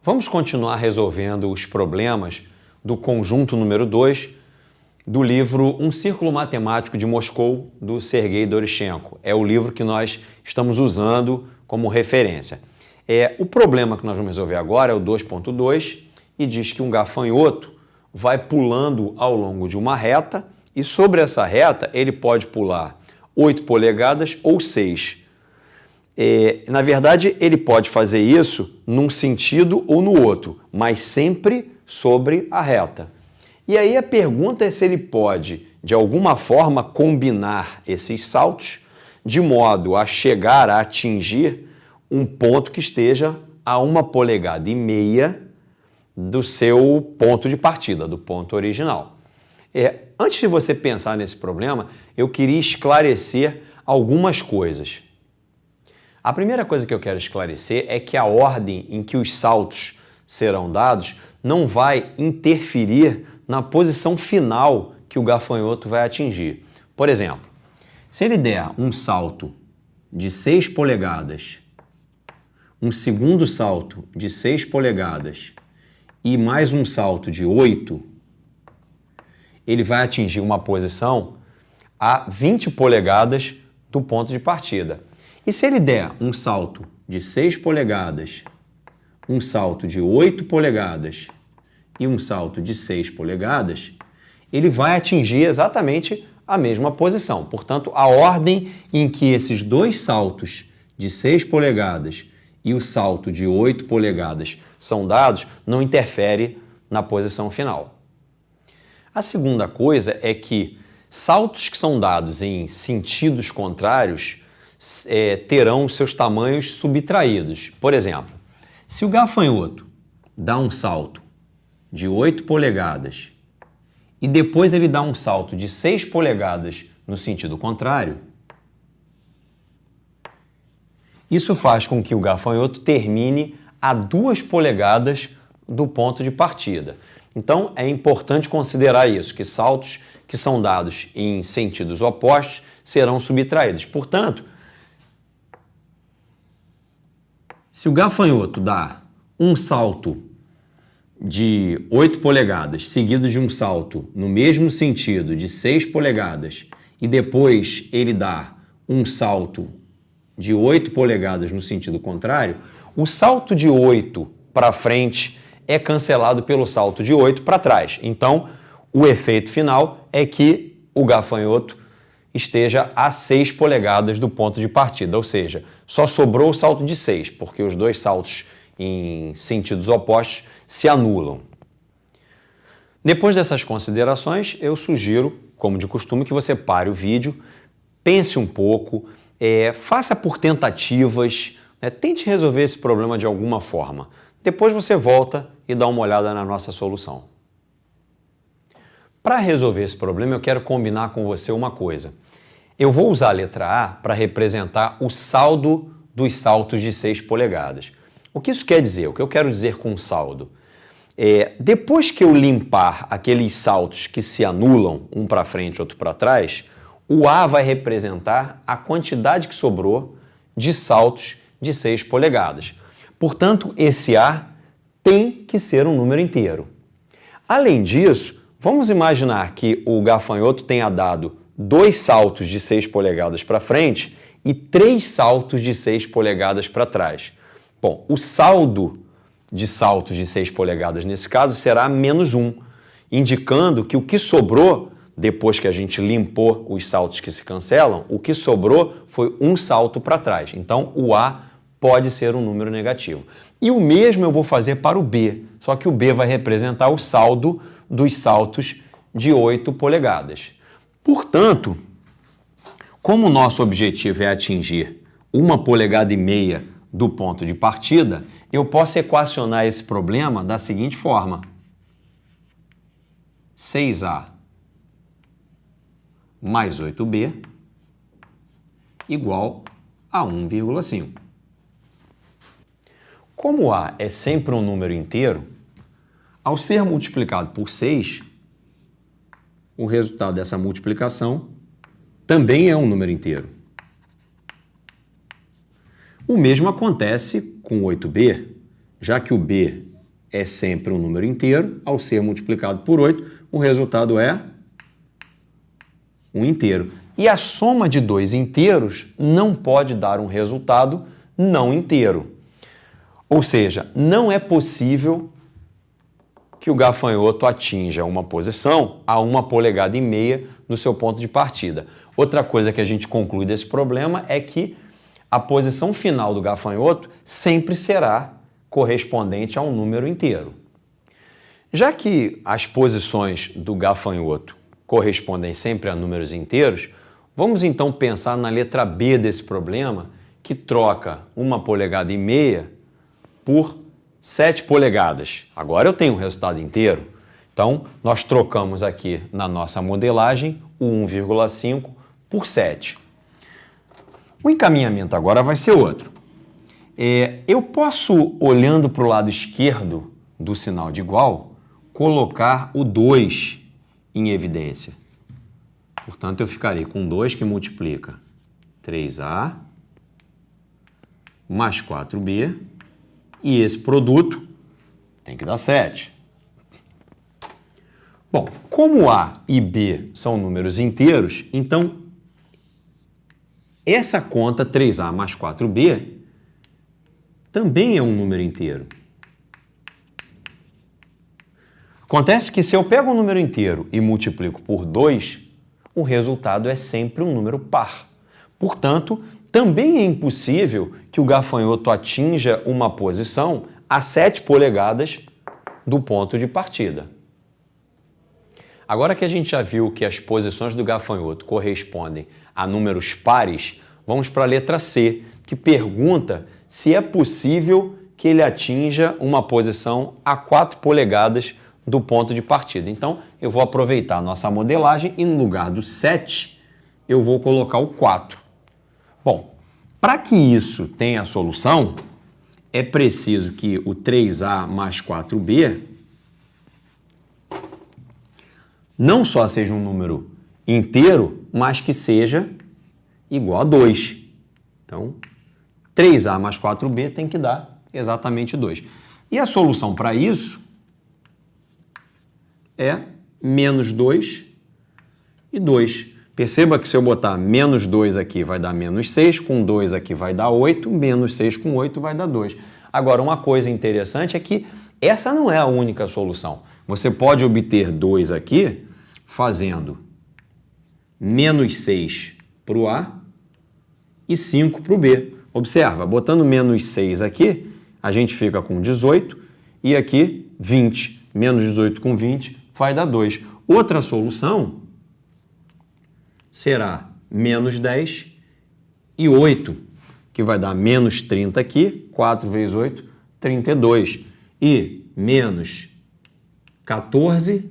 Vamos continuar resolvendo os problemas do conjunto número 2 do livro Um Círculo Matemático de Moscou, do Sergei Dorychenko. É o livro que nós estamos usando como referência. O problema que nós vamos resolver agora é o 2.2 e diz que um gafanhoto vai pulando ao longo de uma reta e sobre essa reta ele pode pular 8 polegadas ou 6. Na verdade, ele pode fazer isso num sentido ou no outro, mas sempre sobre a reta. E aí a pergunta é se ele pode, de alguma forma, combinar esses saltos de modo a chegar a atingir um ponto que esteja a 1,5 polegadas do seu ponto de partida, do ponto original. Antes de você pensar nesse problema, eu queria esclarecer algumas coisas. A primeira coisa que eu quero esclarecer é que a ordem em que os saltos serão dados não vai interferir na posição final que o gafanhoto vai atingir. Por exemplo, se ele der um salto de 6 polegadas, um segundo salto de 6 polegadas e mais um salto de 8, ele vai atingir uma posição a 20 polegadas do ponto de partida. E se ele der um salto de 6 polegadas, um salto de 8 polegadas e um salto de 6 polegadas, ele vai atingir exatamente a mesma posição. Portanto, a ordem em que esses dois saltos de 6 polegadas e o salto de 8 polegadas são dados não interfere na posição final. A segunda coisa é que saltos que são dados em sentidos contrários terão seus tamanhos subtraídos. Por exemplo, se o gafanhoto dá um salto de 8 polegadas e depois ele dá um salto de 6 polegadas no sentido contrário, isso faz com que o gafanhoto termine a 2 polegadas do ponto de partida. Então, é importante considerar isso, que saltos que são dados em sentidos opostos serão subtraídos. Portanto, se o gafanhoto dá um salto de 8 polegadas seguido de um salto no mesmo sentido de 6 polegadas e depois ele dá um salto de 8 polegadas no sentido contrário, o salto de 8 para frente é cancelado pelo salto de 8 para trás. Então, o efeito final é que o gafanhoto esteja a 6 polegadas do ponto de partida, ou seja, só sobrou o salto de 6, porque os dois saltos em sentidos opostos se anulam. Depois dessas considerações, eu sugiro, como de costume, que você pare o vídeo, pense um pouco, faça por tentativas, tente resolver esse problema de alguma forma. Depois você volta e dá uma olhada na nossa solução. Para resolver esse problema, eu quero combinar com você uma coisa. Eu vou usar a letra A para representar o saldo dos saltos de 6 polegadas. O que isso quer dizer? O que eu quero dizer com saldo? Depois que eu limpar aqueles saltos que se anulam, um para frente e outro para trás, o A vai representar a quantidade que sobrou de saltos de 6 polegadas. Portanto, esse A tem que ser um número inteiro. Além disso, vamos imaginar que o gafanhoto tenha dado 2 saltos de 6 polegadas para frente e 3 saltos de 6 polegadas para trás. Bom, o saldo de saltos de 6 polegadas nesse caso será menos 1, indicando que o que sobrou, depois que a gente limpou os saltos que se cancelam, o que sobrou foi um salto para trás. Então, o A pode ser um número negativo. E o mesmo eu vou fazer para o B, só que o B vai representar o saldo dos saltos de 8 polegadas. Portanto, como o nosso objetivo é atingir 1,5 polegadas do ponto de partida, eu posso equacionar esse problema da seguinte forma. 6A mais 8B igual a 1,5. Como A é sempre um número inteiro, ao ser multiplicado por 6, o resultado dessa multiplicação também é um número inteiro. O mesmo acontece com 8B, já que o B é sempre um número inteiro. Ao ser multiplicado por 8, o resultado é um inteiro. E a soma de dois inteiros não pode dar um resultado não inteiro. Ou seja, não é possível que o gafanhoto atinja uma posição a 1,5 polegadas do seu ponto de partida. Outra coisa que a gente conclui desse problema é que a posição final do gafanhoto sempre será correspondente a um número inteiro. Já que as posições do gafanhoto correspondem sempre a números inteiros, vamos então pensar na letra B desse problema, que troca 1,5 polegadas por 7 polegadas. Agora eu tenho um resultado inteiro. Então, nós trocamos aqui na nossa modelagem o 1,5 por 7. O encaminhamento agora vai ser outro. Eu posso, olhando para o lado esquerdo do sinal de igual, colocar o 2 em evidência. Portanto, eu ficarei com 2 que multiplica 3A mais 4B, e esse produto tem que dar 7. Bom, como A e B são números inteiros, então essa conta 3A mais 4B também é um número inteiro. Acontece que se eu pego um número inteiro e multiplico por 2, o resultado é sempre um número par. Portanto, também é impossível que o gafanhoto atinja uma posição a 7 polegadas do ponto de partida. Agora que a gente já viu que as posições do gafanhoto correspondem a números pares, vamos para a letra C, que pergunta se é possível que ele atinja uma posição a 4 polegadas do ponto de partida. Então, eu vou aproveitar a nossa modelagem e no lugar do 7, eu vou colocar o 4. Bom, para que isso tenha solução, é preciso que o 3A mais 4B não só seja um número inteiro, mas que seja igual a 2. Então, 3A mais 4B tem que dar exatamente 2. E a solução para isso é menos 2 e 2. Perceba que se eu botar menos 2 aqui vai dar menos 6, com 2 aqui vai dar 8, menos 6 com 8 vai dar 2. Agora, uma coisa interessante é que essa não é a única solução. Você pode obter 2 aqui fazendo menos 6 para o A e 5 para o B. Observa, botando menos 6 aqui, a gente fica com 18 e aqui 20. Menos 18 com 20 vai dar 2. Outra solução será menos 10 e 8, que vai dar menos 30 aqui, 4 vezes 8, 32. E menos 14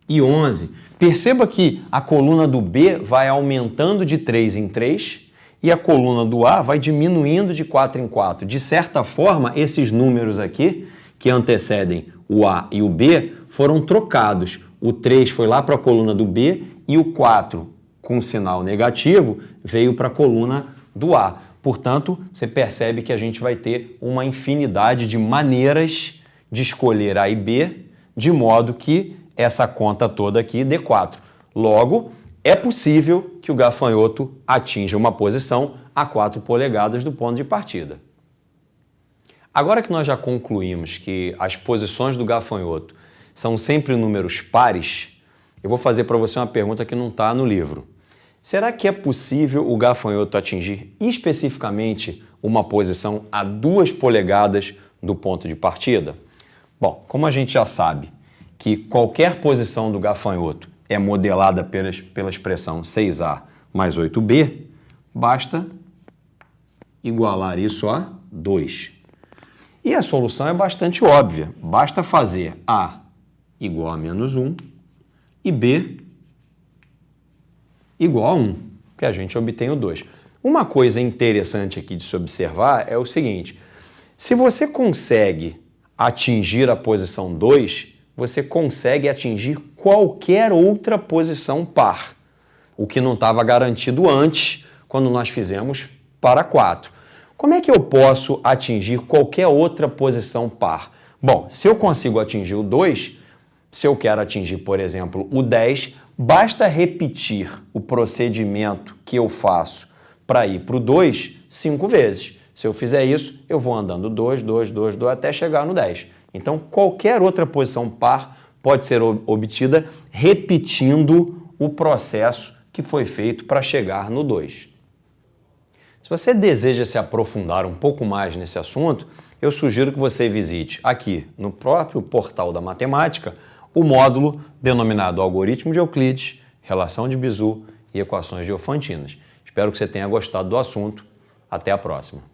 e 11. Perceba que a coluna do B vai aumentando de 3 em 3 e a coluna do A vai diminuindo de 4 em 4. De certa forma, esses números aqui, que antecedem o A e o B, foram trocados. O 3 foi lá para a coluna do B e o 4, com sinal negativo, veio para a coluna do A. Portanto, você percebe que a gente vai ter uma infinidade de maneiras de escolher A e B, de modo que essa conta toda aqui dê 4. Logo, é possível que o gafanhoto atinja uma posição a 4 polegadas do ponto de partida. Agora que nós já concluímos que as posições do gafanhoto são sempre números pares, eu vou fazer para você uma pergunta que não está no livro. Será que é possível o gafanhoto atingir especificamente uma posição a 2 polegadas do ponto de partida? Bom, como a gente já sabe que qualquer posição do gafanhoto é modelada pela expressão 6A mais 8B, basta igualar isso a 2. E a solução é bastante óbvia. Basta fazer A igual a menos 1 e B igual a 1, que a gente obtém o 2. Uma coisa interessante aqui de se observar é o seguinte: se você consegue atingir a posição 2, você consegue atingir qualquer outra posição par, o que não estava garantido antes, quando nós fizemos para 4. Como é que eu posso atingir qualquer outra posição par? Bom, se eu consigo atingir o 2, se eu quero atingir, por exemplo, o 10, basta repetir o procedimento que eu faço para ir para o 2 5 vezes. Se eu fizer isso, eu vou andando 2, 2, 2, 2 até chegar no 10. Então, qualquer outra posição par pode ser obtida repetindo o processo que foi feito para chegar no 2. Se você deseja se aprofundar um pouco mais nesse assunto, eu sugiro que você visite aqui no próprio portal da matemática o módulo denominado Algoritmo de Euclides, Relação de Bezout e Equações diofantinas. Espero que você tenha gostado do assunto. Até a próxima.